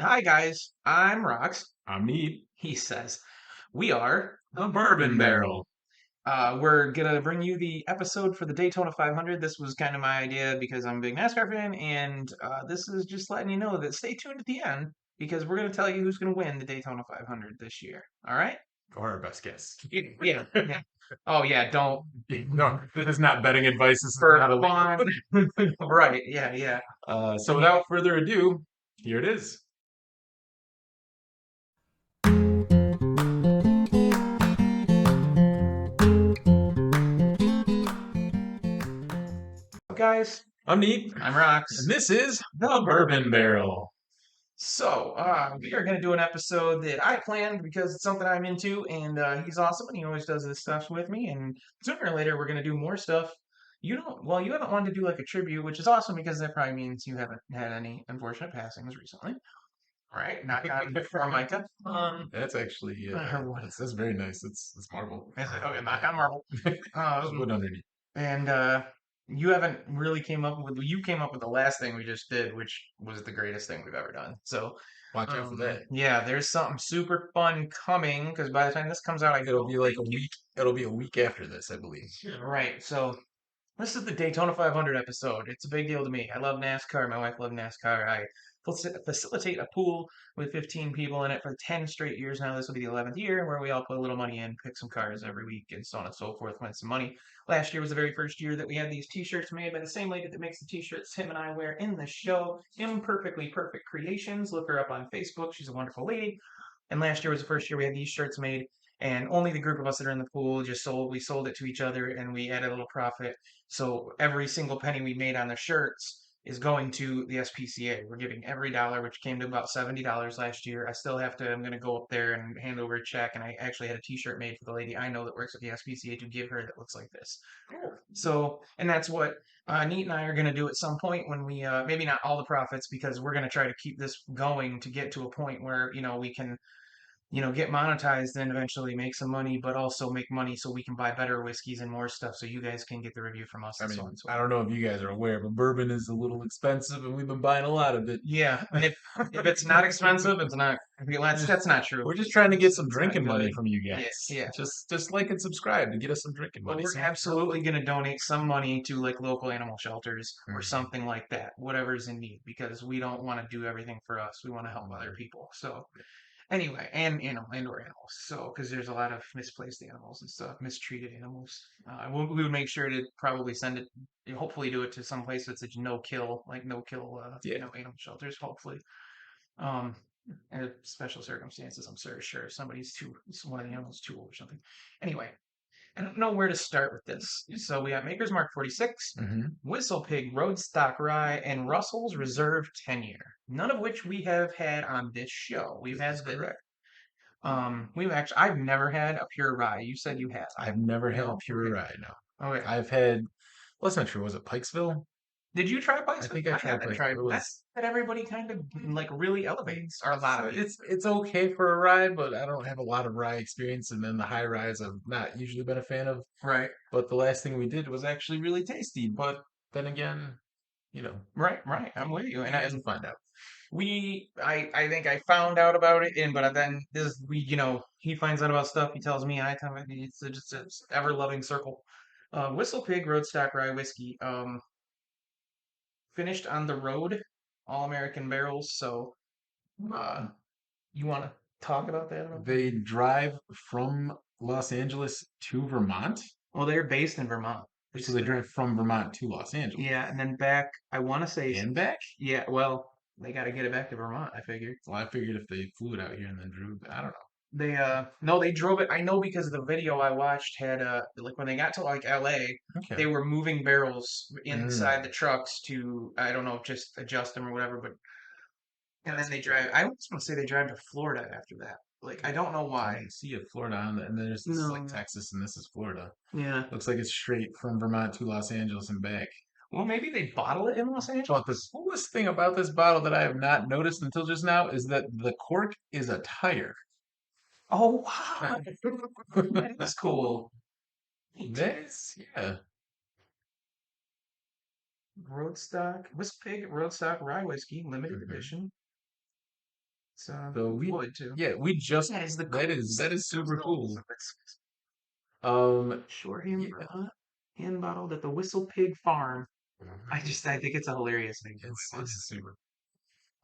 Hi, guys. I'm Rox. I'm neat. He says, we are The Bourbon Bourbon Barrel. Barrel. We're going to bring you the episode for the Daytona 500. This was kind of my idea because I'm a big NASCAR fan, and this is just letting you know that stay tuned at the end because we're going to tell you who's going to win the Daytona 500 this year. All right? Or our best guess. Yeah. Yeah. Oh, yeah. Don't. No, this is not betting advice. This is For not illegal. fun. Right. Yeah. Yeah. So without further ado, here it is. Guys, I'm neat. I'm Rox. And this is The the Bourbon Barrel. So, we are going to do an episode that I planned because it's something I'm into, and he's awesome, and he always does this stuff with me. And sooner or later, we're going to do more stuff. You haven't wanted to do like a tribute, which is awesome because that probably means you haven't had any unfortunate passings recently, right? Knock on Formica. That's actually Or what? that's very nice. It's marble. Is it? Okay, knock on marble. Just Um, wood underneath. and you haven't really you came up with the last thing we just did, which was the greatest thing we've ever done. So, Watch out for that. yeah, there's something super fun coming because by the time this comes out, I It'll don't be like think a week. It'll be a week after this, I believe. right. So this is the Daytona 500 episode. It's a big deal to me. I love NASCAR. My wife loves NASCAR. I facilitate a pool with 15 people in it for 10 straight years now. This will be the 11th year where we all put a little money in, pick some cars every week, and so on and so forth, win some money. Last year was the very first year that we had these t-shirts made by the same lady that makes the t-shirts him and I wear in the show, Imperfectly Perfect Creations. Look her up on Facebook. She's a wonderful lady. And last year was the first year we had these shirts made, and only the group of us that are in the pool just sold. We sold it to each other, and we added a little profit. So every single penny we made on the shirts is going to the SPCA. We're giving every dollar, which came to about $70 last year. I still have to. I'm going to go up there and hand over a check. And I actually had a T-shirt made for the lady I know that works at the SPCA to give her that looks like this. So, and that's what Neat and I are going to do at some point when we, maybe not all the profits, because we're going to try to keep this going to get to a point where, we can get monetized and eventually make some money, but also make money so we can buy better whiskeys and more stuff so you guys can get the review from us I and so on mean, and so I forth. don't know if you guys are aware, but bourbon is a little expensive, and we've been buying a lot of it. Yeah, and if it's not expensive, it's not. Well, that's not true. We're just trying to get some It's not drinking money good. from you Yeah, guys. yeah. Just like and subscribe to get us some drinking But money. we're So absolutely going to donate some money to like local animal shelters or Mhm. something like that, whatever's in need, because we don't want to do everything for us. We want to help other people. So anyway, and and/or animals. So, because there's a lot of misplaced animals and stuff, mistreated animals. We would make sure to probably send it, hopefully do it to some place that's a no kill, like no kill, yeah, animal shelters. Hopefully, um, in special circumstances, I'm sure if one of the animals too old or something. Anyway, I don't know where to start with this. So we got Maker's Mark 46, hmm Whistle Pig Roadstock Rye, and Russell's Reserve 10-year. None of which we have had on this show. We've this had is the correct. I've never had a pure rye. You said you had. I've never had a No? pure Okay. rye. No, Okay. I've had. Well, that's not true. Was it Pikesville? Did you try I Pikesville? think I I tried haven't tried. Pikesville. It was. That's that everybody kind of like really elevates, or a lot of people. It's okay for a rye, but I don't have a lot of rye experience. And then the high ryes I've not usually been a fan of. Right. But the last thing we did was actually really tasty. But then again, you know, Right, right. I'm with you. you And guys will find out. I think I found out about it, and but then he finds out about stuff. He tells me, I tell him. It's an ever loving circle. Whistle Pig Roadstock Rye Whiskey. Finished on the road, all American barrels. So, uh, you want to talk about that a little bit? They drive from Los Angeles to Vermont. Well, they're based in Vermont. So they drive from Vermont to Los Angeles Yeah, and then back. I want to say, and back. yeah. Well, they got to get it back to Vermont. I figured. Well, I figured if they flew it out here and then drove, I don't They no, they drove it. I know because the video I watched had like when they got to like LA, know. they Okay. were moving barrels inside Mm. the trucks to I don't know, just adjust them or whatever, but and then they drive I almost want to say they drive to Florida after that. Like I don't know I why. didn't see a Florida on and then there's this is like No. Texas and this is Florida. Yeah. Looks like it's straight from Vermont to Los Angeles and back. Well, maybe they bottle it in Los But the Angeles. coolest thing about this bottle that I have not noticed until just now is that the cork is a tire. Oh wow. That is cool. Neat. That's yeah. Roadstock, Whistle Pig Roadstock Rye Whiskey, limited Mhm. edition. So wood too. yeah, we just That is the that is coolest super cool. it's short Yeah, hand bottled at the Whistle Pig Farm. I think it's a hilarious name. it's super.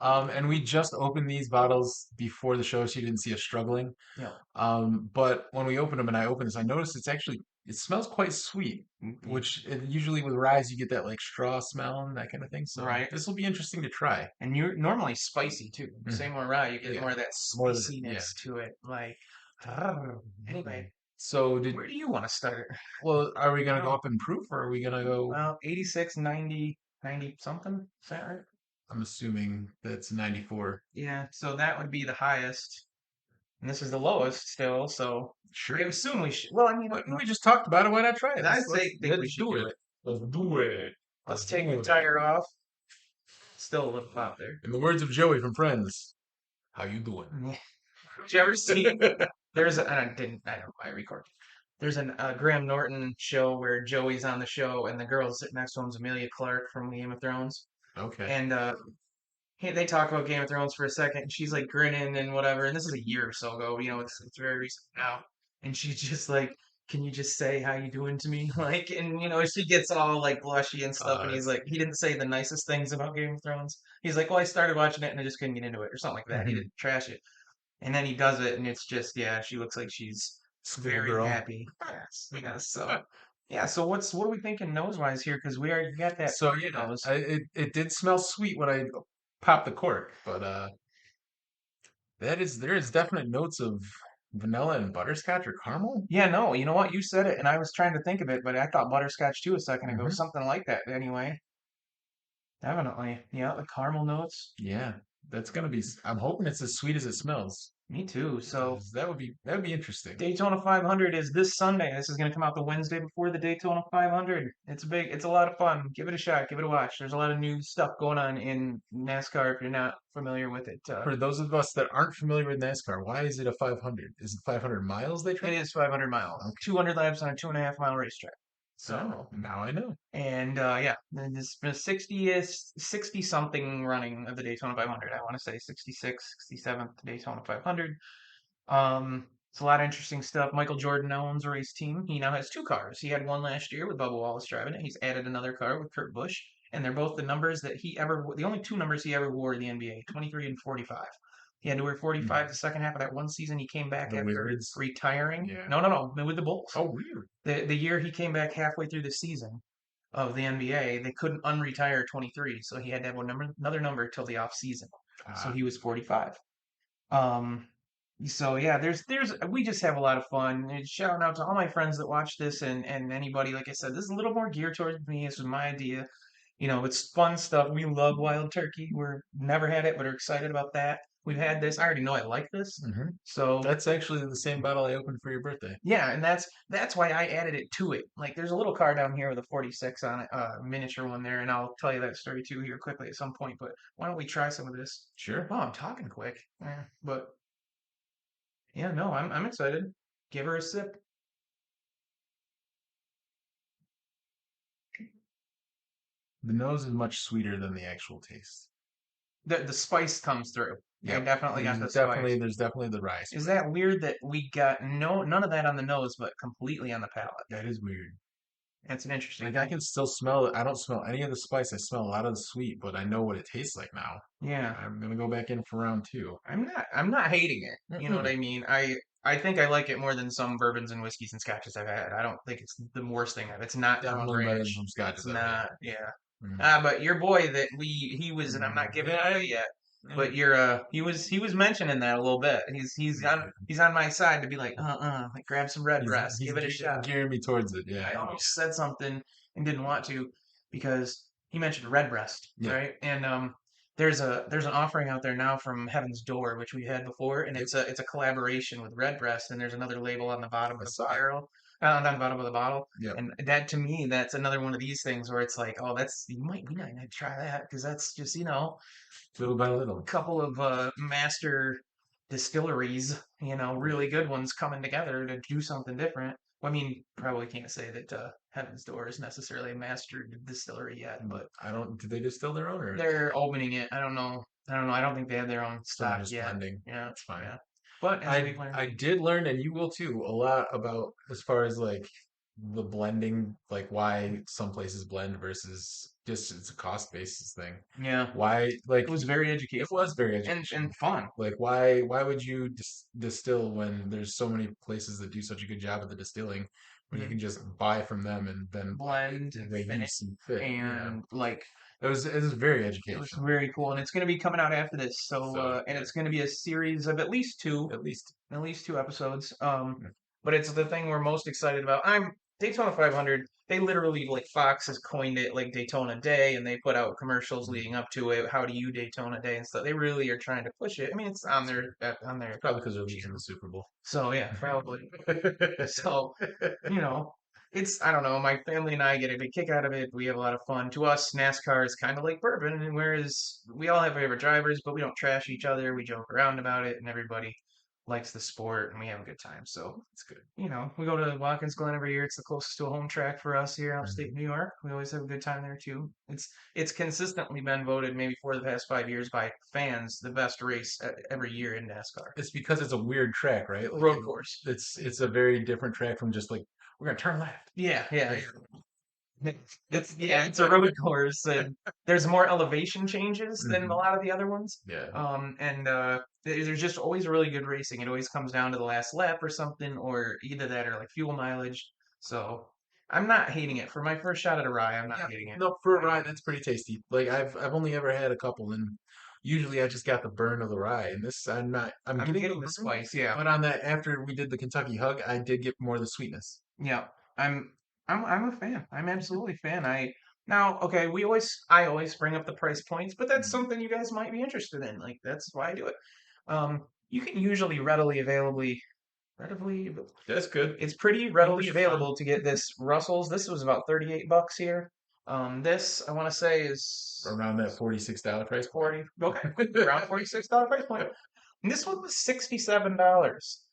And we just opened these bottles before the show, so you didn't see us struggling. Yeah. But when we opened them and I opened this, I noticed it smells quite sweet, which usually with rye you get that like straw smell and that kind of thing. So Right. this will be interesting to try. And you're normally spicy too. Mhm. Same with rye, you get Yeah, more of that more than yeah. spiciness to it. Like, anyway, So did where do you want to start? well, are we gonna go Oh, up in proof or are we gonna go? well, 86, 90, 90 something. Is that right? I'm assuming that's 94. Yeah, so that would be the highest. And this is the lowest still, so I Sure. assume we should. Well, I mean, But we just talked about it. Why not try it? I think we Let's should do do it. it. Let's do it. Let's Let's take the do it. tire off. Still a little pop there. In the words of Joey from Friends, how you doing? Yeah. Did you ever see? There's a, I didn't. I don't know. I record. There's an Graham Norton show where Joey's on the show and the girl sitting next to him is Amelia Clark from Game of Thrones, Okay. and they talk about Game of Thrones for a second, and she's like grinning and whatever. And this is a year or so ago, it's very recent now. And she's just like, "Can you just say how you doing to me?" Like, and she gets all like blushy and stuff. And he's That's like, he didn't say the nicest things about Game of Thrones. He's like, "Well, I started watching it and I just couldn't get into it," or something like that. He mhm. didn't trash it. And then he does it, and it's just, yeah, she looks like she's very Schoolgirl. happy. Yes, yes. So, yeah. So what are we thinking nose wise here? Because we already got that So party yeah, nose. it did smell sweet when I popped the cork, but there is definite notes of vanilla and butterscotch or caramel. Yeah, no, you know what? You said it, and I was trying to think of it, but I thought butterscotch too a second ago. Hmm. Something like that, anyway. Definitely. Yeah, the caramel notes. Yeah, that's gonna be. I'm hoping it's as sweet as it smells. Me too. So 'Cause that would be interesting. Daytona 500 is this Sunday. This is going to come out the Wednesday before the Daytona 500. It's big. It's a lot of fun. Give it a shot. Give it a watch. There's a lot of new stuff going on in NASCAR if you're not familiar with it. For those of us that aren't familiar with NASCAR, why is it a 500? Is it 500 miles they It track? is 500 miles, Okay. 200 laps on a 2.5 mile racetrack. So, Oh, now I know. and yeah, there's been 60 something running of the Daytona 500. I want to say 66, 67th Daytona 500. It's a lot of interesting stuff. Michael Jordan now owns a race team. He now has two cars. He had one last year with Bubba Wallace driving it. He's added another car with Kurt Busch, and they're both the numbers that the only two numbers he ever wore in the NBA, 23 and 45. He had to wear 45 Hmm. the second half of that one season. He came back The after Wizards. retiring. Yeah. No, no, no, with the Bulls. Oh, weird. The year he came back halfway through the season of the NBA, they couldn't unretire 23, so he had to have another number till the off season. So Ah, he was 45. Um, so yeah, there's we just have a lot of fun. And shouting out to all my friends that watch this and anybody, like I said, this is a little more geared towards me. This was my idea. It's fun stuff. We love wild turkey. We're never had it, but are excited about that. We've had this. I already know I like this. hmm. So That's actually the same bottle I opened for your birthday. yeah, and that's why I added it to it. Like there's a little car down here with a 46 on it, miniature one there, and I'll tell you that story too here quickly at some point. But why don't we try some of this? Sure. Oh, I'm talking quick. Yeah, but yeah, no, I'm excited. Give her a sip. The nose is much sweeter than the actual taste. The spice comes through. I Yep. definitely got the spice. There's definitely the rye Is spice. that weird that we got none of that on the nose, but completely on the palate? That is weird. That's an interesting Like I thing. can still smell it. I don't smell any of the spice. I smell a lot of the sweet, but I know what it tastes like now. Yeah, I'm gonna go back in for round two. I'm not hating it. You know what Mm-mm. I mean? I think I like it more than some bourbons and whiskeys and scotches I've had. I don't think it's the worst thing I've. It's not Mountain Definitely better than Ranch. some It's scotches I've had. not. Yeah. Mm. But your boy that he was, and I'm Mm. not giving it Yeah, away yet. mm. But he was mentioning that a little bit. He's on my side to be like, like grab some red breast, He's give it a shot. gearing me towards it. Yeah. I almost said something and didn't want to because he mentioned Redbreast, Yeah. right? And there's an offering out there now from Heaven's Door, which we had before, and Yep. it's a collaboration with Redbreast, and there's another label on the bottom I of the saw it. barrel, on the bottom of the bottle, Yep. and that to me, that's another one of these things where it's like, oh, we might need to try that because that's just Little by little. couple of master distilleries, really good ones coming together to do something different. Well, I mean, probably can't say that Heaven's Door is necessarily a master distillery yet, but I don't. Do they distill their own or? they're opening it. I don't know I don't know. I don't think they have their own So they're stock just yet. blending. Yeah, That's fine. yeah. But as we've learned, I did learn, and you will too, a lot about as far as like the blending, like why some places blend versus just it's a cost basis thing. yeah, Why, like, it was very it educational was very and educational. fun. Like, why would you distill when there's so many places that do such a good job of the distilling when you Mhm. can just buy from them and then blend it Blend the and way you finish, see fit? Yeah, and like it was very it was educational. very cool. And it's going to be coming out after this. So So and yeah, it's going to be a series of at least. at least two episodes. But it's the thing we're most excited about. I'm Daytona 500. They literally like Fox has coined it like Daytona Day, and they put out commercials leading Mhm. up to it. How do you Daytona Day and stuff? They really are trying to push it. I mean, it's That's good. on their It's probably because they're losing the channel. Super Bowl. So yeah, probably. So you know, it's I don't know. My family and I get a big kick out of it. We have a lot of fun. To us, NASCAR is kind of like bourbon, and whereas we all have favorite drivers, but we don't trash each other. We joke around about it, and everybody likes the sport, and we have a good time. So It's good. we go to Watkins Glen every year. It's the closest to a home track for us here, upstate Mhm. New York. We always have a good time there too. It's consistently been voted maybe for the past 5 years by fans the best race every year in NASCAR. It's because it's a weird track, right? Like Road course. it's a very different track from just like we're gonna turn left. Yeah, yeah, Right? yeah. It's a road course, and there's more elevation changes than a Hmm. lot of the other ones. Yeah. And there's just always really good racing. It always comes down to the last lap or something, or either that or like fuel mileage. So I'm not hating it for my first shot at a rye. I'm not Yeah. hating it. No, for a rye, that's pretty tasty. Like I've only ever had a couple, and usually I just got the burn of the rye. And this I'm not. I'm I'm getting the getting the burn, spice. Yeah, but on that after we did the Kentucky Hug, I did get more of the sweetness. yeah. I'm I'm a fan. I'm absolutely a fan. Okay. I always bring up the price points, but that's Mhm. something you guys might be interested in. Like that's why I do it. You can usually readily, That's good. it's pretty readily English is fine. available to get this Russell's. This was about $38 here. This I want to say is Around that $46 price point. 40, okay, around $46 price point. And this one was $67.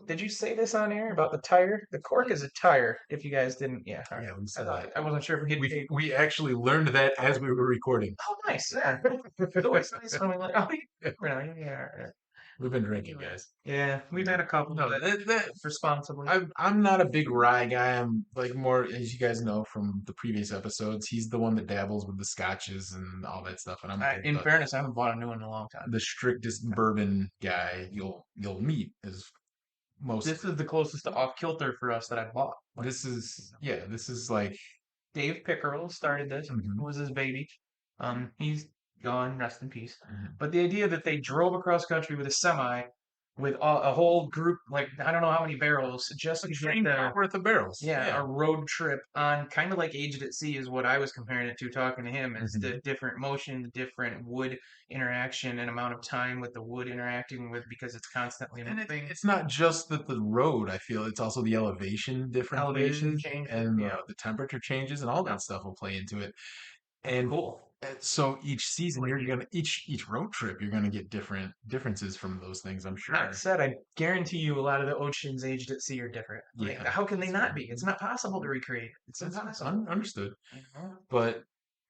Did you say this on air about the tire? The cork is a tire. If you guys didn't, yeah, all right. Yeah, we said that. I wasn't sure if we had paid. We actually learned that as we were recording. Oh, nice. Yeah. It's always nice when we like. Oh, yeah, yeah. We've been drinking, guys. Yeah, we've had a couple, No, but that responsibly. I'm not a big rye guy. I'm like more, as you guys know from the previous episodes, he's the one that dabbles with the scotches and all that stuff, and I'm more In fairness, I haven't bought a new one in a long time. the strictest bourbon guy you'll meet is This mostly. is the closest to off kilter for us that I've bought. Like This is yeah, this is like Dave Pickerel started this. It mhm, was his baby. He's gone, rest in peace. mhm. But the idea that they drove across country with a semi with a whole group, like I don't know how many barrels, just A to get train car worth of barrels. yeah, Yeah. a road trip on kind of like Aged at Sea is what I was comparing it to talking to him is the Mhm. different motion, the different wood interaction and amount of time with the wood interacting with because it's constantly And moving. it's not just that the road, I feel, it's also the elevation Elevation differences changes. and Yeah. the temperature changes and all Yeah. that stuff will play into it. That's And cool. so each season you're gonna each road trip you're gonna get different differences from those things, I'm That sure. said, I guarantee you a lot of the oceans Aged at Sea are different. Like, Yeah, how can they that's not fair. be? It's not possible to recreate. It's That's impossible. understood. You know? But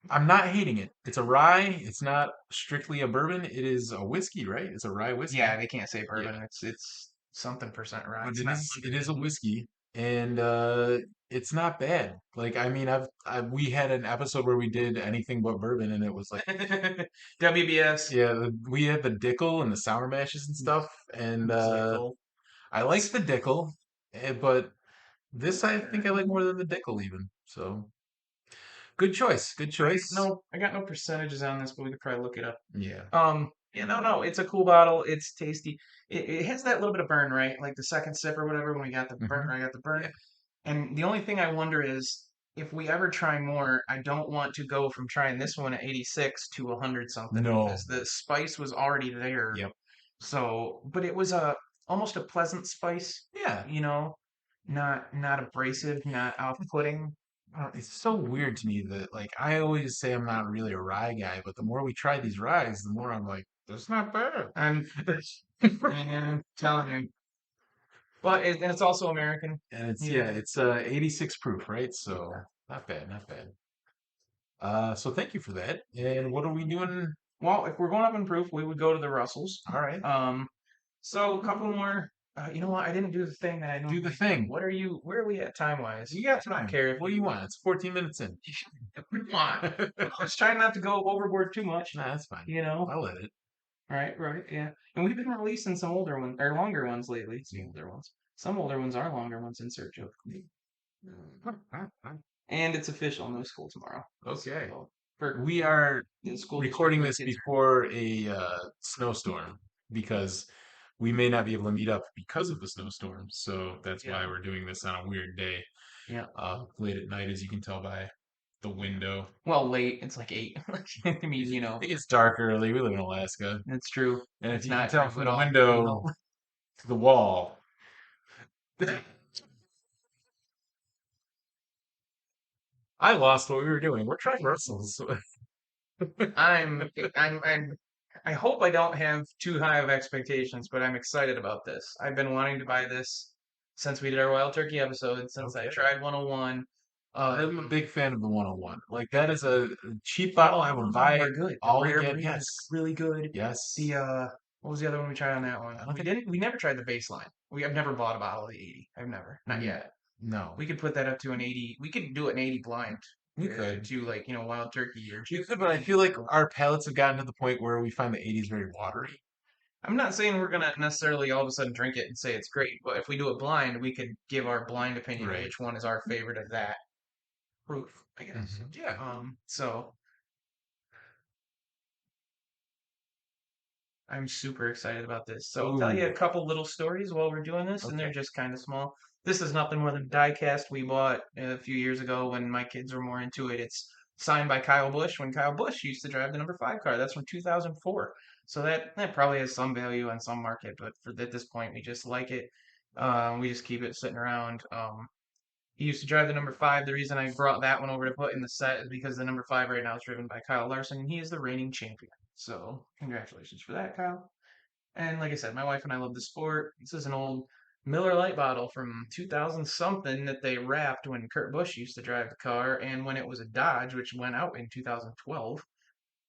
I'm not hating it. It's a rye. It's not strictly a bourbon. It is a whiskey, right? It's a rye whiskey. Yeah, they can't say Yeah. bourbon. It's something percent rye. But It's not it 100. is a whiskey, and it's not bad. Like I mean, we had an episode where we did anything but bourbon, and it was like WBS. yeah, we had the Dickel and the sour mashes and stuff, and Zickle. I like the Dickel, but this I think I like more than the Dickel even. So good choice, good choice. I got no percentages on this, but we could probably look it up. Yeah. Yeah, no, it's a cool bottle. It's tasty. It has that little bit of burn, right? Like the second sip or whatever. When we got the burn, Hmm. I got the burn. Yeah. And the only thing I wonder is if we ever try more, I don't want to go from trying this one at 86 to 100 something No. because the spice was already there. Yep. So, but it was a almost a pleasant spice, Yeah. you know, not abrasive, not off-putting. It's so weird to me that like I always say I'm not really a rye guy, but the more we try these ryes, the more I'm like, that's not bad. I'm, I'm telling you, but and it's also American, And it's you yeah, know. it's 86 proof, right? So not bad, not bad. So thank you for that. And what are we doing? Well, if we're going up in proof, we would go to the Russells. All right. Um, so a couple more. You know what? I didn't do the thing that I Do the normally do. thing. What are you? Where are we at time wise? You got I don't time. care if What do you want? It's 14 minutes in. Come on. I was trying not to go overboard too much. Nah, that's fine. You know. I'll let it. Right. Right. Yeah. And we've been releasing some older ones or longer ones lately. Some older ones. Some older ones are longer ones in search of. And it's official. No school tomorrow. Okay. So, for We are the school district recording where this kids before a snowstorm because we may not be able to meet up because of the snowstorm. So that's are. why Yeah. we're doing this on a weird day, Yeah. late at night, as you can tell by the window. Well, late. It's like 8. I mean, It gets dark early. We live in Alaska. it's true. And if It's you can not tell true from at the all. window No. to the wall, I lost what we were doing. We're trying Brussels. I'm, I'm, I hope I don't have too high of expectations, but I'm excited about this. I've been wanting to buy this since we did our wild turkey episode, since I Okay. tried 101. I'm a big fan of the 101. Like that is a cheap bottle. I would buy They're good. The all rare again. breed is Yes. really good. Yes. The what was the other one we tried on that one? I don't We think didn't. We never tried the baseline. I've never bought a bottle of the 80. I've never, not mm, yet. no. We could put that up to an 80. We could do an 80 blind We could. to like wild turkey or You just. could, but I feel like our palates have gotten to the point where we find the 80s very watery. I'm not saying we're gonna necessarily all of a sudden drink it and say it's great, but if we do it blind, we could give our blind opinion of Right. which one is our favorite of that proof, I guess. Yeah. So I'm super excited about this. So I'll tell you a Ooh. couple little stories while we're doing this, and they're Okay. just kind of small. This is nothing more than a die cast we bought a few years ago when my kids were more into it. It's signed by Kyle Busch when Kyle Busch used to drive the number 5 car. That's from 2004. So that probably has some value on some market, but for at this point, we just like it. We just keep it sitting around. He used to drive the number 5. The reason I brought that one over to put in the set is because the number 5 right now is driven by Kyle Larson, and he is the reigning champion. So congratulations for that, Kyle. And like I said, my wife and I love the sport. This is an old Miller Lite bottle from 2000 something that they wrapped when Kurt Busch used to drive the car and when it was a Dodge, which went out in 2012.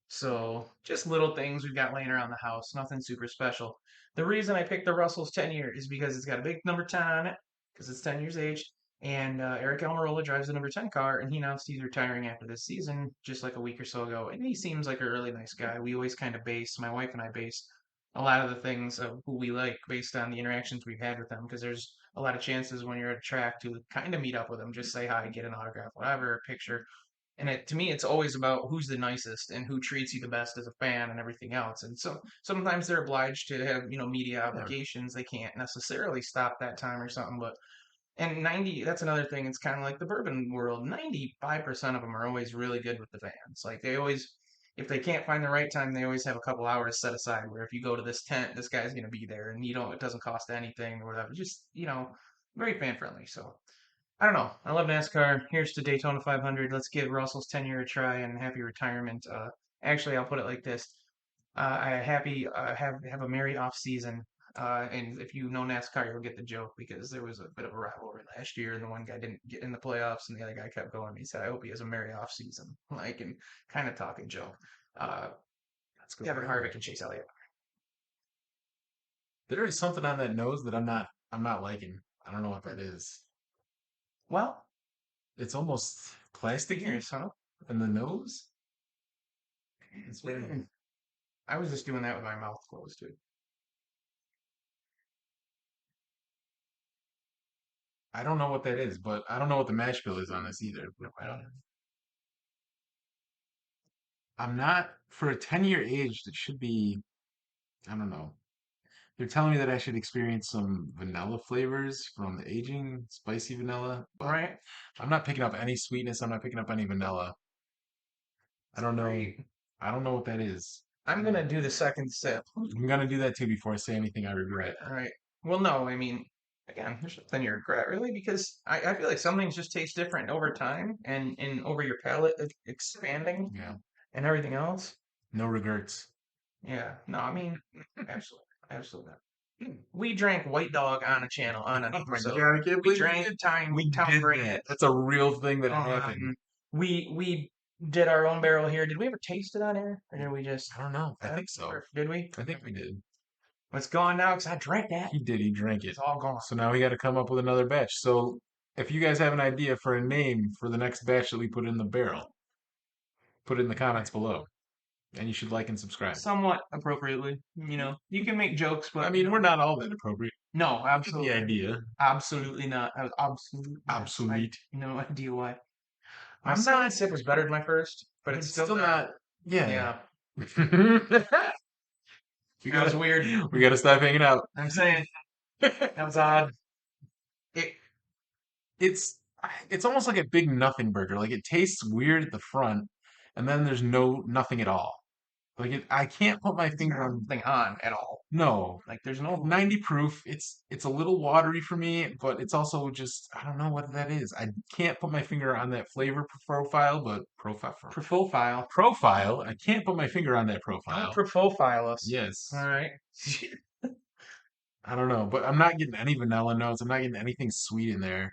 So just little things we've got laying around the house, nothing super special. The reason I picked the Russell's 10 year is because it's got a big number 10 on it, because it's 10 years aged. And Eric Almirola drives the number 10 car, and he announced he's retiring after this season, just like a week or so ago. And he seems like a really nice guy. We always kind of base, my wife and I base a lot of the things of who we like based on the interactions we've had with them, because there's a lot of chances when you're at a track to kind of meet up with them, just say hi, get an autograph, whatever, a picture. And to me, it's always about who's the nicest and who treats you the best as a fan and everything else. And so sometimes they're obliged to have, media Yeah. obligations. They can't necessarily stop that time or something. But, and 90, that's another thing. It's kind of like the bourbon world. 95% of them are always really good with the fans. Like they always, if they can't find the right time, they always have a couple hours set aside where if you go to this tent, this guy's going to be there and it doesn't cost anything or whatever. Just, very fan friendly. So I don't know. I love NASCAR. Here's to Daytona 500. Let's give Russell's tenure a try and happy retirement. Actually, I'll put it like this: I have a merry off season. And if you know NASCAR, you'll get the joke because there was a bit of a rivalry last year, and the one guy didn't get in the playoffs, and the other guy kept going. He said, "I hope he has a merry off season," like and kind of talking joke. Uh, Let's go. Kevin Harvick and Chase Elliott. There is something on that nose that I'm not liking. I don't know what that is. Well, It's almost plasticky here's huh? in the nose. It's weird. I was just doing that with my mouth closed, too. I don't know what that is, but I don't know what the mash bill is on this either. No, I don't. I'm not for a 10-year age. It should be. I don't know. They're telling me that I should experience some vanilla flavors from the aging, spicy vanilla, but Right? I'm not picking up any sweetness. I'm not picking up any vanilla. I don't know. Great. I don't know what that is. I'm gonna do the second sip. I'm gonna do that too before I say anything I regret. All right. Well, no, I mean, again, there's nothing you regret really because I feel like some things just taste different over time and over your palate expanding Yeah. and everything else. No regrets. Yeah. No, I mean, absolutely, absolutely not. We drank White Dog on a channel on an Oh my episode. God, I can't We believe drank we Town did Brand. that. That's a real thing that happened. We did our own barrel here. Did we ever taste it on air, or did we just? I don't know. I I don't think so. remember. Did we? I think we Okay. did. It's gone now because I drank that. He did. He drank it. It's all gone. So now we got to come up with another batch. So if you guys have an idea for a name for the next batch that we put in the barrel, put it in the comments below. And you should like and subscribe. Somewhat appropriately, you can make jokes, I but mean, we're not all that appropriate. no, Get the absolutely, idea. absolutely not. I was absolutely not. I Obsolete. no idea why. My I'm second not, sip was better than my first, but but it's it's still still not. not. Yeah. Yeah, we that was gotta, weird. we gotta stop hanging out. I'm saying that was odd. It it's it's almost like a big nothing burger. Like it tastes weird at the front, and then there's nothing at all. Like I can't put my it's finger on. nothing on at all. No, Like there's no 90 proof. It's a little watery for me, but it's also just I don't know what that is. I can't put my finger on that flavor profile, but profile. profile. I can't put my finger on that Don't profile. profile us. All Yes, right. I don't know, but I'm not getting any vanilla notes. I'm not getting anything sweet in there.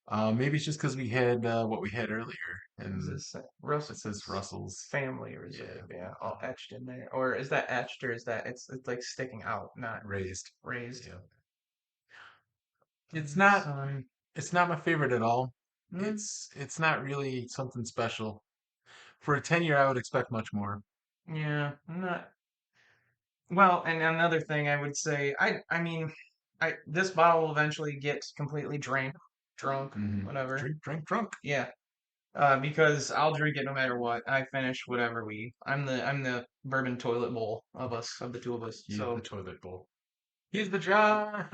Maybe it's just because we had what we had earlier, Is and this it says Russell's Russell's. family Yeah, reserve? Yeah, all etched in there. Or is that etched, or is that it's like sticking out, not raised. raised? Yeah, it's not. Son. It's not my favorite at all. Mm, It's not really something special. For a 10-year, I would expect much more. yeah, I'm not. Well, and another thing I would say, I mean, I this bottle will eventually get completely drunk, whatever. Drink drunk. Yeah, because I'll drink it no matter what. I finish whatever we. I'm the bourbon toilet bowl of us, of the two of us. He's the So toilet bowl. He's the jar.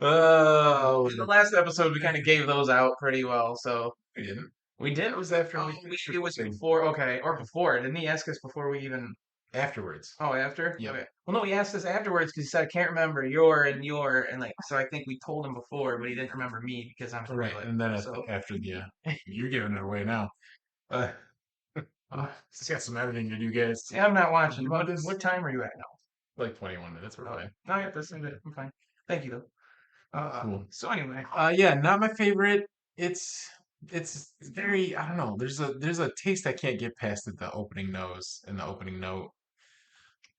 Oh, in the last episode, we kind of gave those out pretty well. So we didn't. we did. That was after we We finished it was recording. before. Okay, or before. Didn't he ask us before we even? Afterwards. Oh, after. Yep. Okay. Well, no, he asked us afterwards because he said I can't remember your and like. So I think we told him before, but he didn't remember me because I'm Right, toilet. and then So after the you're giving it away now. Uh, it's got some editing to do, guys. yeah, I'm not You watching. want What this? what time are you at now? Like 21 minutes. We're Oh, fine. no, yeah, that's good. I'm fine. Thank you though. Cool. So anyway, Yeah, not my favorite. It's it's very I don't know. There's a taste I can't get past at the opening nose and the opening note.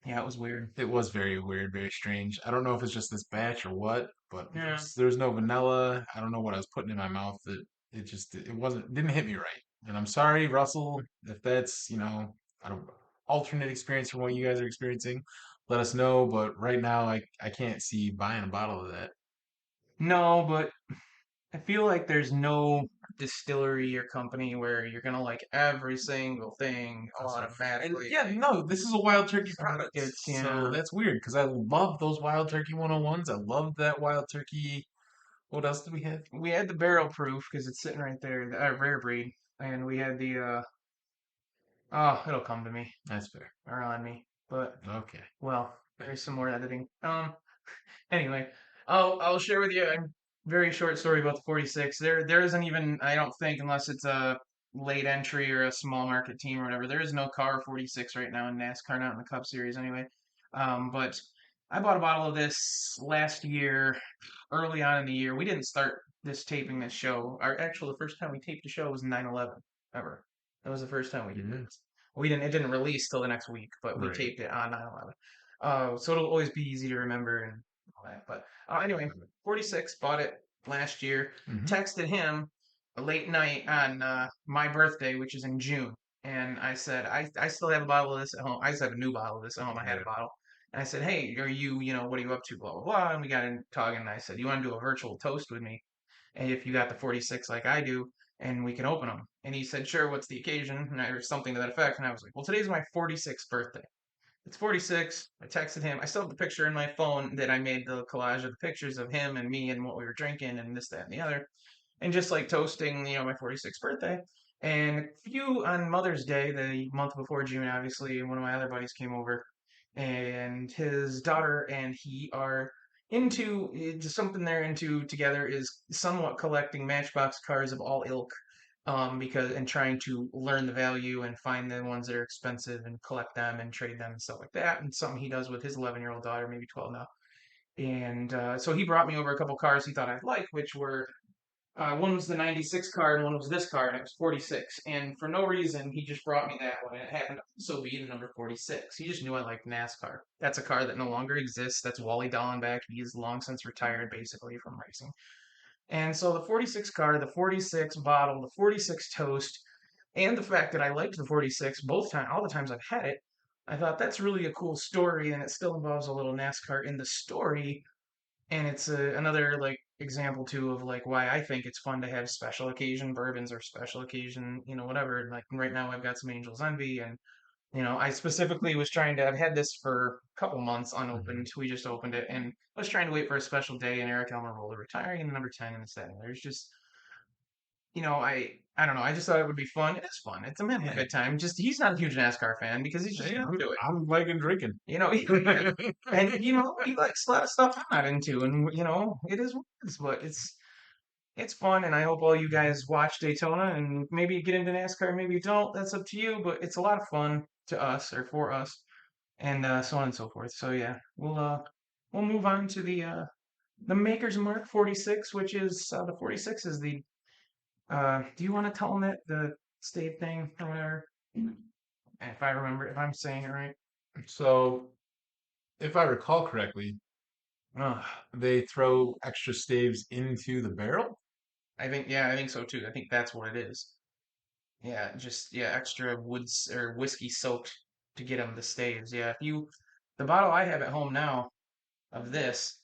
yeah, it was weird. It was very weird, very strange. I don't know if it's just this batch or what, but Yeah. there's no vanilla. I don't know what I was putting in my mouth. That it just it wasn't didn't hit me right. And I'm sorry, Russell, if that's an alternate experience from what you guys are experiencing. Let us know. But right now, I can't see buying a bottle of that. No, but I feel like there's no distillery or company where you're gonna like every single thing And automatically. yeah, no, this is a Wild Turkey So product. it's So that's weird because I love those Wild Turkey 101s. I love that Wild Turkey. What else did we have? we had the barrel proof because it's sitting right there, the rare breed, and we had the oh, it'll come to me That's fair. or on me, but Okay. well, there's some more editing. Anyway, I'll share with you a very short story about the 46. There isn't even, I don't think, unless it's a late entry or a small market team or whatever, there is no car 46 right now in NASCAR, not in the Cup Series anyway. But I bought a bottle of this last year, early on in the year. We didn't start taping this show. Our actual the first time we taped the show was 9/11 ever. That was the first time we did Mhm. this. We didn't. It didn't release till the next week, but we Right. taped it on 9/11. So it'll always be easy to remember and all that. But anyway, 46 bought it last year. Hmm. Texted him a late night on my birthday, which is in June, and I said I still have a bottle of this at home. I just have a new bottle of this at home. I had a Yeah. bottle. And I said, hey, are you, what are you up to? Blah, blah, blah. And we got in talking. And I said, you want to do a virtual toast with me? And if you got the 46 like I do, and we can open them. And he said, sure, what's the occasion? Or something to that effect. And I was like, well, today's my 46th birthday. It's 46. I texted him. I still have the picture in my phone that I made the collage of the pictures of him and me and what we were drinking and this, that, and the other. And just like toasting, my 46th birthday. And a few on Mother's Day, the month before June, obviously, one of my other buddies came over and his daughter and he are into something they're into together is somewhat collecting Matchbox cars of all ilk, because and trying to learn the value and find the ones that are expensive and collect them and trade them and stuff like that. And something he does with his 11-year-old daughter, maybe 12 now. And so he brought me over a couple cars he thought I'd like, which were One was the 96 car and one was this car, and it was 46. And for no reason, he just brought me that one. And it happened to also be the number 46. He just knew I liked NASCAR. That's a car that no longer exists. That's Wally Dallenbach. He's long since retired, basically, from racing. And so the 46 car, the 46 bottle, the 46 toast, and the fact that I liked the 46 all the times I've had it, I thought that's really a cool story, and it still involves a little NASCAR in the story, and it's another like example too of like why I think it's fun to have special occasion bourbons or special occasion, whatever. Like right now, I've got some Angel's Envy, and I specifically was trying to. I've had this for a couple months Hmm. unopened. We just opened it, and I was trying to wait for a special day, and Eric Elmer Roller retiring, and the number 10 and the setting. There's just I don't know. I just thought it would be fun. It is fun. It's a man of a Yeah, good time. Just he's not a huge NASCAR fan because he's just yeah. new to it. I'm liking drinking. Yeah. And he likes a lot of stuff I'm not into, and it is what it is, but it's fun, and I hope all you guys watch Daytona and maybe you get into NASCAR, maybe you don't. That's up to you, but it's a lot of fun to us or for us, and so on and so forth. So yeah, we'll move on to the Maker's Mark 46, which is the 46 is the do you want to tell them that the state thing or whatever? If I remember, if I'm saying it right. So, if I recall correctly, Ugh. they throw extra staves into the barrel. Yeah, I think so too. I think that's what it is. Yeah, just yeah, extra woods or whiskey soaked to get them the staves. Yeah, the bottle I have at home now of this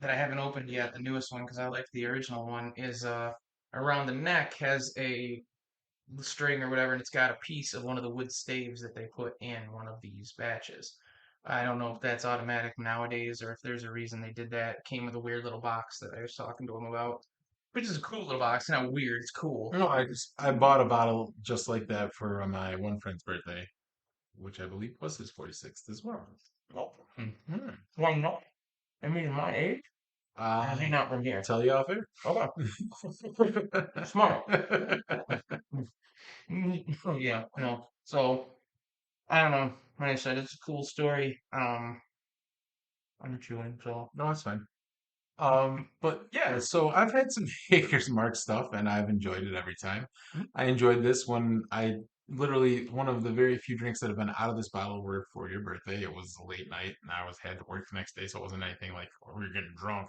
that I haven't opened yet, the newest one because I like the original one, is around the neck has a string or whatever, and it's got a piece of one of the wood staves that they put in one of these batches. I don't know if that's automatic nowadays or if there's a reason they did that. It came with a weird little box that I was talking to him about, which is a cool little box. Not weird, it's cool. No, I bought a bottle just like that for my one friend's birthday, which I believe was his 46th as well. Nope. Hmm. Why not? I mean, my age? Or is he I'll not from here? tell you off air. Okay. Smart. Yeah, no. So, I don't know. Like I said, it's a cool story. I'm chewing, so. No, it's fine. But yeah, so I've had some Maker's Mark stuff and I've enjoyed it every time. I enjoyed this one. I literally one of the very few drinks that have been out of this bottle were for your birthday. It was a late night and I was had to work the next day, so it wasn't anything like we were getting drunk.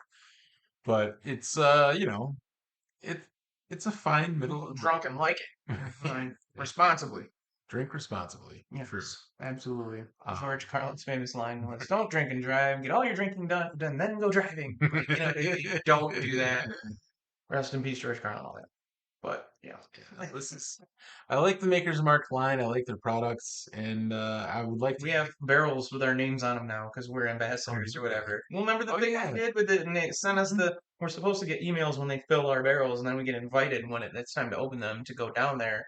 But it's it it's a fine middle of Drunk and like it. Fine. Responsibly. drink responsibly. True. Yes, absolutely. Uh, George Carlin's famous line was, "Don't drink and drive. Get all your drinking done, then go driving." But you don't do that. Rest in peace, George Carlin, all that. But yeah, Yeah, this is. I like the Maker's Mark line. I like their products, and I would like to. we have barrels with our names on them now because we're Oh, ambassadors do or we? whatever. Well, remember the Oh thing I yeah. did with it, and they sent us the. We're supposed to get emails when they fill our barrels, and then we get invited when it's time to open them to go down there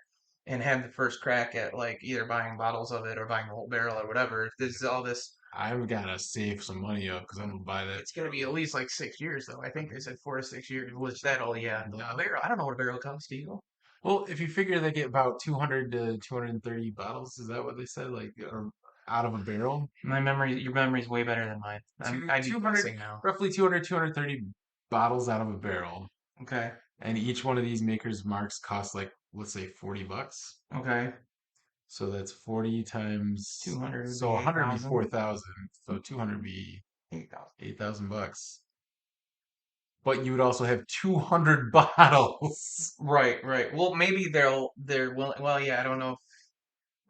and have the first crack at like either buying bottles of it or buying the whole barrel or whatever. There's all this. I've gotta save some money up because I'm gonna buy that. It's gonna be at least like 6 years though. I think they said 4 to 6 years. Which that all yeah. A No. barrel. I don't know what a barrel costs. Do you? Well, if you figure they get about 200 to 230 bottles, is that what they said? Like, or out of a barrel? Your memory's way better than mine. Two, I'd be 200, guessing now. roughly 200, 230 bottles out of a barrel. Okay. And each one of these Maker's Marks costs like, let's say $40. Okay. So that's 40 times, 200 would so be 100 would be 8,000. 4,000. So 200 would be 8,000. 8,000 bucks. But you would also have 200 bottles. Right, right. Well, maybe they're willing. Well, yeah, I don't know.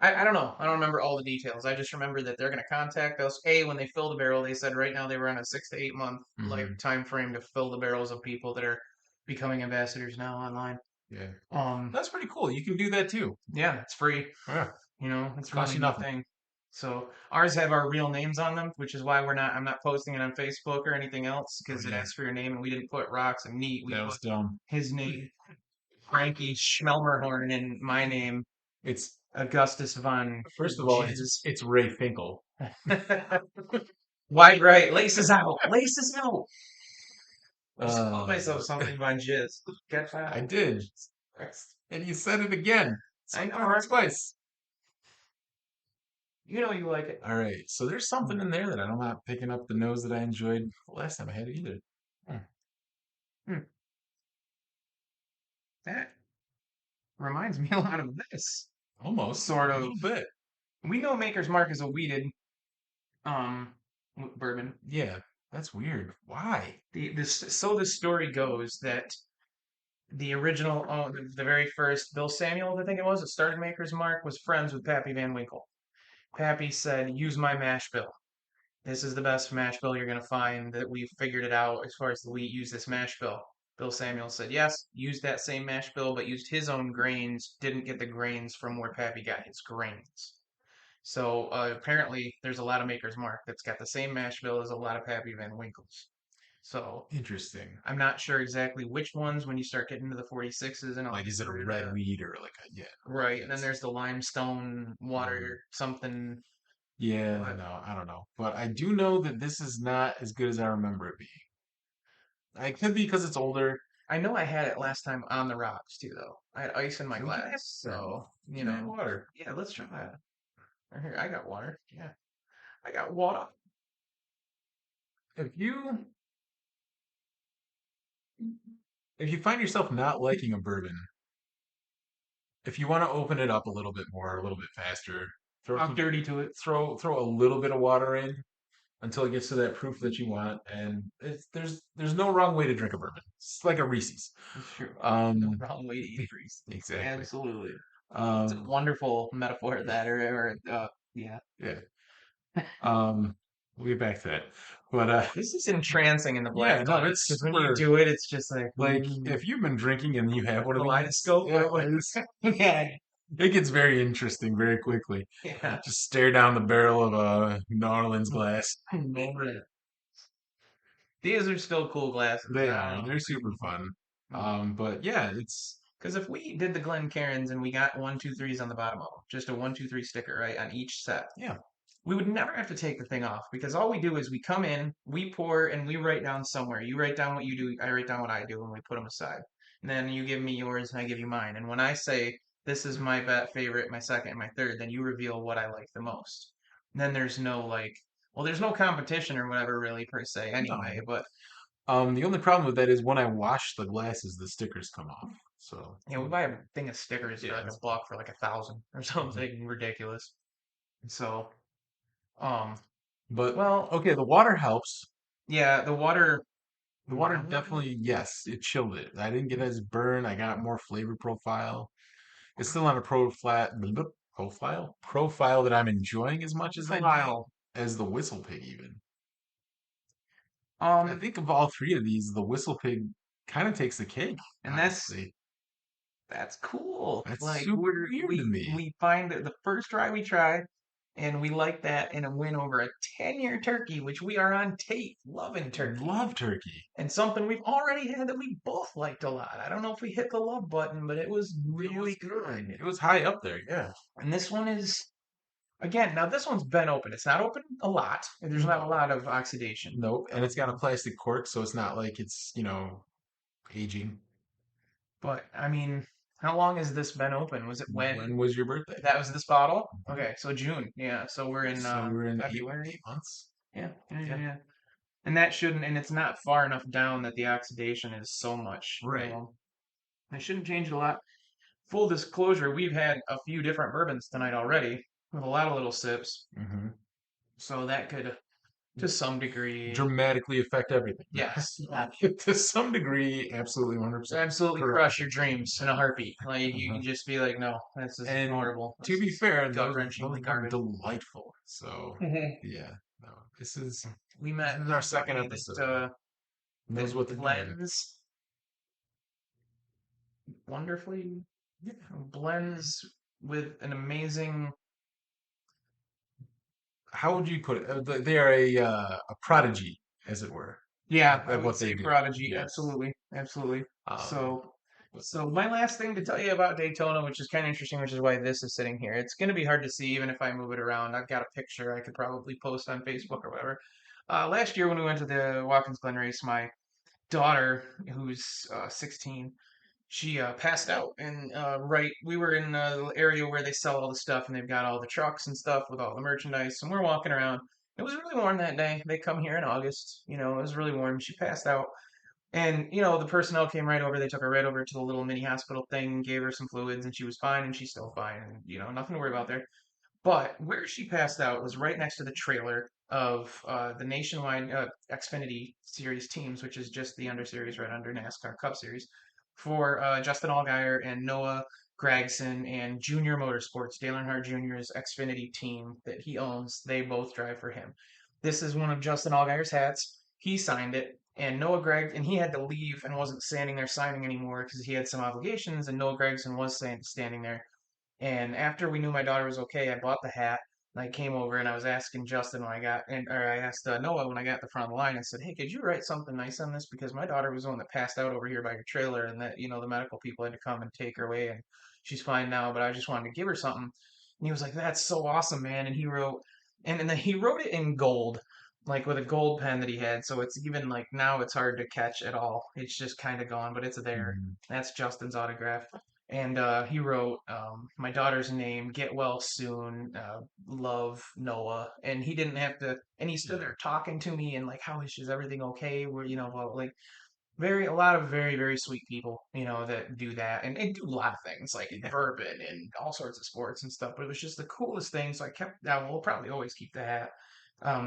I don't know. I don't remember all the details. I just remember that they're going to contact us. When they fill the barrel, they said right now they were on a 6 to 8 month like Hmm. time frame to fill the barrels of people that are becoming ambassadors now online. Yeah. Um, That's pretty cool. You can do that too. yeah, it's free. Yeah. It's a Costs really you neat nothing. thing. So ours have our real names on them, which is why I'm not posting it on Facebook or anything else Oh because it yeah. asks for your name and we didn't put Rocks and Neat. We That put was dumb. his name, Frankie Schmelmerhorn, and my name, It's Augustus von first of all, Jizz. it's Ray Finkel. Wide right, laces out, laces out. I just called Uh, myself something von Jizz. Get I that? did. And you said it again. I know, Sometimes right? twice. You know you like it. All right. So there's something in there that I'm not picking up the nose that I enjoyed the last time I had it either. Hmm. Hmm. That reminds me a lot of this Almost sort a of. little bit. We know Maker's Mark is a weeded um bourbon. Yeah, that's weird. Why? The story goes that the original, the very first Bill Samuels, I think it was, that started Maker's Mark, was friends with Pappy Van Winkle. Pappy said, "Use my mash bill. This is the best mash bill you're gonna find. That we figured it out as far as the wheat. Use this mash bill." Bill Samuels said, "Yes." Used that same mash bill, but used his own grains. Didn't get the grains from where Pappy got his grains. So apparently, there's a lot of Maker's Mark that's got the same mash bill as a lot of Pappy Van Winkles. So Interesting. I'm not sure exactly which ones when you start getting into the 46s and all Like, is it a red wheat or like a, yeah, right. And then yes. there's the limestone Mhm. water something. Yeah, But no, I don't know. But I do know that this is not as good as I remember it being. It could be because it's older. I know I had it last time on the rocks too, though. I had ice in my We can add glass, water. so We can add water. yeah. Let's try that. Right here, I got water. Yeah, I got water. If you if you find yourself not liking a bourbon, if you want to open it up a little bit more, a little bit faster, throw Talk some dirty to it. throw a little bit of water in until it gets to that proof that you want, and there's no wrong way to drink a bourbon. It's like a Reese's. It's true. No Um, wrong way to eat grease. exactly. Absolutely. It's a Um, wonderful metaphor that, yeah. yeah. Um, we'll get back to that, but This is entrancing in the yeah, black no, glass it's because when you super. do it, it's just like Like if you've been drinking and you have one of these, kaleidoscope. yeah, Like, yeah, it gets very interesting very quickly. yeah. Just stare down the barrel of a New Orleans glass. These are still cool glasses. They I don't are. know. They're super fun. But yeah, it's Because if we did the Glen Cairns and we got one, two, threes on the bottom of them, just a one, two, three sticker, right, on each set, yeah. we would never have to take the thing off because all we do is we come in, we pour, and we write down somewhere. You write down what you do, I write down what I do, and we put them aside. And then you give me yours, and I give you mine. And when I say this is my favorite, my second, and my third, then you reveal what I like the most. And then there's no like, well, there's no competition or whatever really per se anyway. No. But The only problem with that is when I wash the glasses, the stickers come off. So we buy a thing of stickers for yeah. like a buck for like 1,000 or Mhm. something ridiculous. So, um, But well, okay, the water helps. yeah, the water. The water definitely, yes, it chilled it. I didn't get as burn. I got more flavor profile. It's still not a profile that I'm enjoying as much as I did Profile. as the Whistle Pig even. I Um, think of all three of these, the Whistle Pig kind of takes the cake, and honestly. that's cool. That's Like super weird to me. we find that the first try we try, and we like that, and a win over a 10-year turkey, which we are on tape loving turkey, Love turkey. and something we've already had that we both liked a lot. I don't know if we hit the love button, but it was It was really good. good. It was high up there, yeah. And this one is again now this one's been open. It's not open a lot. There's not a No. lot of oxidation. Nope. And it's got a plastic cork, so it's not like it's, aging. But I mean, how long has this been open? Was it when When was your birthday? that was this bottle? Mhm. Okay, so June. Yeah, so we're in So we were in eight, February. 8 months. Yeah, yeah, yeah, Yeah. yeah. And that shouldn't, and it's not far enough down that the oxidation is so much. Right. I shouldn't change it a lot. Full disclosure, we've had a few different bourbons tonight already with a lot of little sips, Hmm. so that could, to some degree, Dramatically affect everything. yes, To some degree, absolutely 100% absolutely correct. crush your dreams in a heartbeat. Like you Uh-huh. can just be like, no, this is And horrible. to This be is fair, gut those wrenchingly were garbage. delightful. So yeah, no, this is We this met is our second somebody episode. Knows that what they're doing. blends wonderfully, Yeah. blends with an amazing. How would you put it? They are a prodigy, as it were, Yeah, I at would what they say do. Prodigy. Yes. Absolutely, absolutely. Um, So, but so my last thing to tell you about Daytona, which is kind of interesting, which is why this is sitting here. It's going to be hard to see even if I move it around. I've got a picture I could probably post on Facebook or whatever. Last year when we went to the Watkins Glen race, my daughter, who's 16, she passed out and right we were in the area where they sell all the stuff and they've got all the trucks and stuff with all the merchandise and we're walking around. It was really warm that day. They come here in August, it was really warm. She passed out And, the personnel came right over. They took her right over to the little mini hospital thing, gave her some fluids, and she was fine, and she's still fine. And, nothing to worry about there. But where she passed out was right next to the trailer of the nationwide Xfinity Series teams, which is just the under series right under NASCAR Cup Series, for Justin Allgaier and Noah Gragson and Junior Motorsports, Dale Earnhardt Jr.'s Xfinity team that he owns. They both drive for him. This is one of Justin Allgaier's hats. He signed it, and and he had to leave and wasn't standing there signing anymore because he had some obligations, and Noah Gragson was standing there. And after we knew my daughter was okay, I bought the hat. And I came over and I was asking Justin when I got, or I asked Noah when I got at the front of the line. I said, "Hey, could you write something nice on this? Because my daughter was the one that passed out over here by your trailer, and that the medical people had to come and take her away, and she's fine now. But I just wanted to give her something." And he was like, "That's so awesome, man!" And he wrote, and then he wrote it in gold, like with a gold pen that he had. So it's even like now it's hard to catch at all. It's just kind of gone, but it's there. Mhm. That's Justin's autograph. And he wrote my daughter's name, get well soon, love Noah. And he didn't have to, and he stood Yeah. there talking to me and like, how is everything okay? Where, well, like a lot of very, very sweet people, that do that and do a lot of things like Yeah. bourbon and all sorts of sports and stuff. But it was just the coolest thing. So we'll probably always keep the hat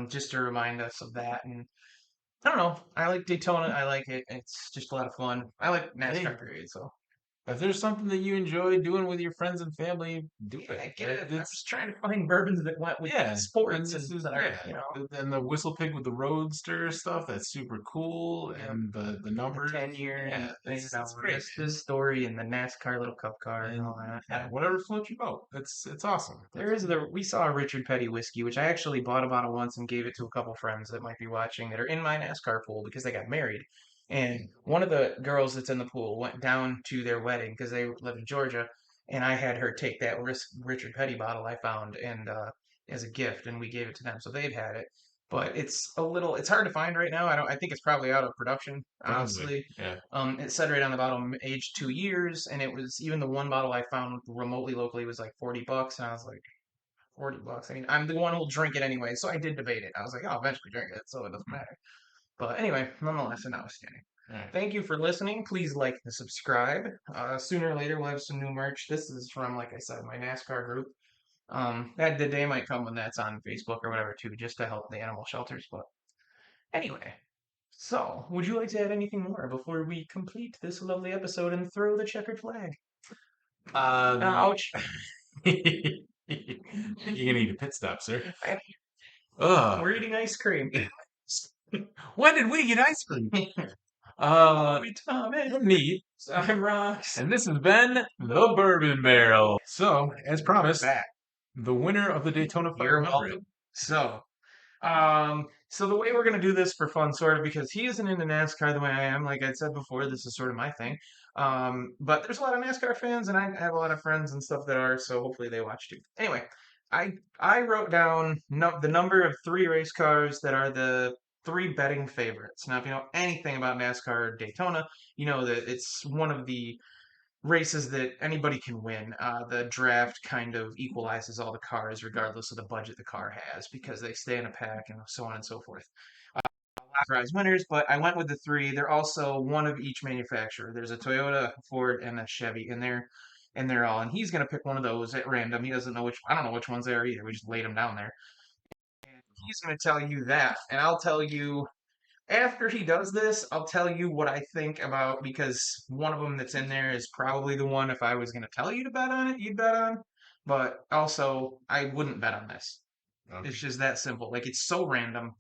just to remind us of that. And I don't know. I like Daytona. I like it. It's just a lot of fun. I like Hey, NASCAR period. So. if there's something that you enjoy doing with your friends and family, do Yeah, it. I get it. I'm It's just trying to find bourbons that went with yeah, and sports this and is that are, yeah, and the whistle pig with the roadster stuff. That's super cool, yeah, and the the numbers. 10 year and Yeah, it's great, this story and the NASCAR little cup car and and all that. yeah, Yeah. whatever floats your boat. It's awesome. That's There is cool. we saw a Richard Petty whiskey, which I actually bought a bottle once and gave it to a couple friends that might be watching that are in my NASCAR pool because they got married. And one of the girls that's in the pool went down to their wedding because they live in Georgia, and I had her take that Richard Petty bottle I found and as a gift, and we gave it to them, so they've had it. But it's hard to find right now. I think it's probably out of production, Probably, honestly. yeah. It said right on the bottle, aged 2 years, and it was even the one bottle I found remotely locally was like $40, and I was like, $40. I mean, I'm the one who'll drink it anyway, so I did debate it. I was like, I'll eventually drink it, so it doesn't matter. But anyway, nonetheless, and notwithstanding. All right. Thank you for listening. Please like and subscribe. Sooner or later, we'll have some new merch. This is from, like I said, my NASCAR group. That the day might come when that's on Facebook or whatever too, just to help the animal shelters. But anyway, so would you like to add anything more before we complete this lovely episode and throw the checkered flag? Um, Ouch! you're gonna need a pit stop, sir. Ugh. We're eating ice cream. When did we get ice cream? Uh, We Tommy. neat. Some rocks. And this has been the Bourbon Barrel. So, as promised, Back. the winner of the Daytona You're 500. welcome. So the way we're gonna do this for fun, sort of, because he isn't into NASCAR the way I am. Like I said before, this is sort of my thing. But there's a lot of NASCAR fans, and I have a lot of friends and stuff that are. So hopefully they watch too. Anyway, I wrote down the number of three race cars that are the three betting favorites. Now, if you know anything about NASCAR or Daytona, you know that it's one of the races that anybody can win. The draft kind of equalizes all the cars regardless of the budget the car has because they stay in a pack and so on and so forth. Prize winners, but I went with the three. They're also one of each manufacturer. There's a Toyota, a Ford, and a Chevy, and they're all. And he's gonna pick one of those at random. He doesn't know which. I don't know which ones they are either. We just laid them down there. He's gonna tell you that, and I'll tell you after he does this, I'll tell you what I think about because one of them that's in there is probably the one if I was going to tell you to bet on it, you'd bet on. But also, I wouldn't bet on this. It's Okay. just that simple. Like it's so random.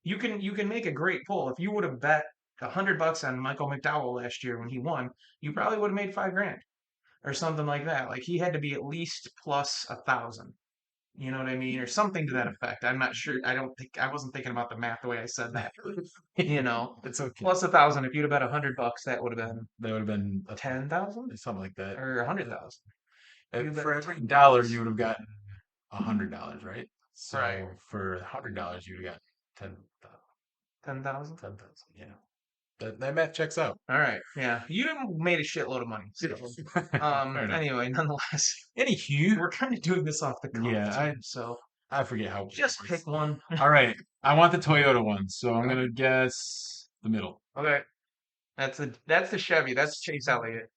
You can make a great pull. If you would have bet $100 on Michael McDowell last year when he won, you probably would have made 5 grand or something like that. Like he had to be at least plus 1,000. You know what I mean? Or something to that effect. I'm not sure. I wasn't thinking about the math the way I said that. you know, It's okay. plus 1,000. If you'd have bet $100, that would have been That would have been 10,000 something like that. or 100,000. If you bet For every ten dollar, you bucks, would have gotten $100, right? right? So for $100, you would have gotten 10,000. 10,000. Yeah, that math checks out. All right, yeah, you made a shitload of money. So, Fair enough. anyway, nonetheless, Anywho, we're kind of doing this off the cuff yeah, too. So I forget how it just works. pick one. All right, I want the Toyota one, so I'm Okay. gonna guess the middle. Okay. That's the Chevy. That's Chase Elliott.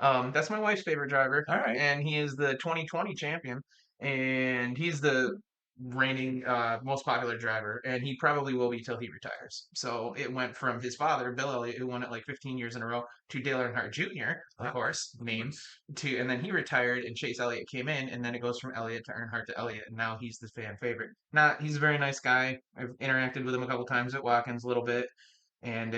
That's my wife's favorite driver, All right. and he is the 2020 champion, and he's the reigning most popular driver, and he probably will be till he retires. So it went from his father, Bill Elliott, who won it like 15 years in a row, to Dale Earnhardt Jr., of Ah, course, name, nice. to, and then he retired, and Chase Elliott came in, and then it goes from Elliott to Earnhardt to Elliott, and now he's the fan favorite. Not, he's a very nice guy. I've interacted with him a couple times at Watkins a little bit, and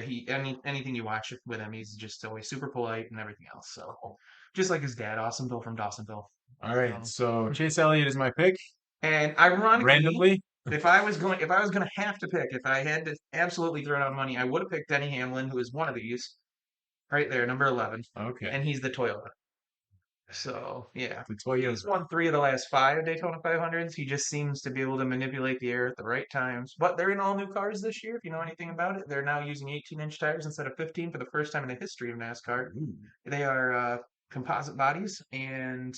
anything you watch with him, he's just always super polite and everything else. So just like his dad, Awesome Bill from Dawsonville. All right. So, So Chase Elliott is my pick. and ironically, Randomly. if I was going to have to pick, if I had to absolutely throw down money, I would have picked Denny Hamlin, who is one of these right there, number 11, Okay. and he's the Toyota. So yeah, The he's Toyota. won 3 of the last 5 Daytona 500s. He just seems to be able to manipulate the air at the right times. But they're in all new cars this year. If you know anything about it, they're now using 18-inch tires instead of 15 for the first time in the history of NASCAR. Ooh. They are composite bodies, and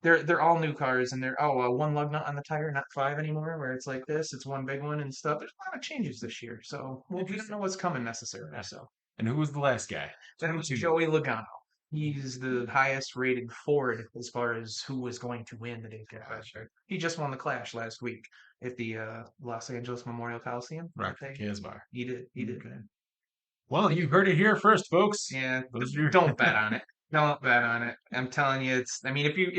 they're all new cars. And they're one lug nut on the tire, not 5 anymore, where it's like this. It's one big one and stuff. There's a lot of changes this year, so we don't know Interesting. what's coming necessarily. Yeah. So. And who was the last guy? That was 22. Joey Logano. He's the highest rated Ford as far as who was going to win the Daytona Gotcha. 500. He just won the Clash last week at the Los Angeles Memorial Coliseum. I Rock think Casbah. he did. He did. Okay. Well, you heard it here first, folks. Yeah, Those are your don't bet on it. Don't bet on it. I'm telling you, it's. I mean, if you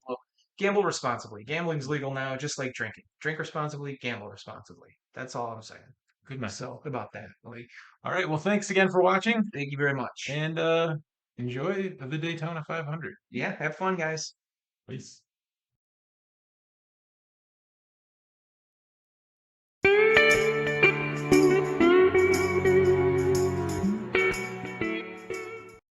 well, gamble responsibly. Gambling's legal now, just like drinking. Drink responsibly, gamble responsibly. That's all I'm saying. good message. So about that, like, All right. Well, thanks again for watching, thank you very much. and enjoy the Daytona 500. Yeah, have fun, guys. Peace.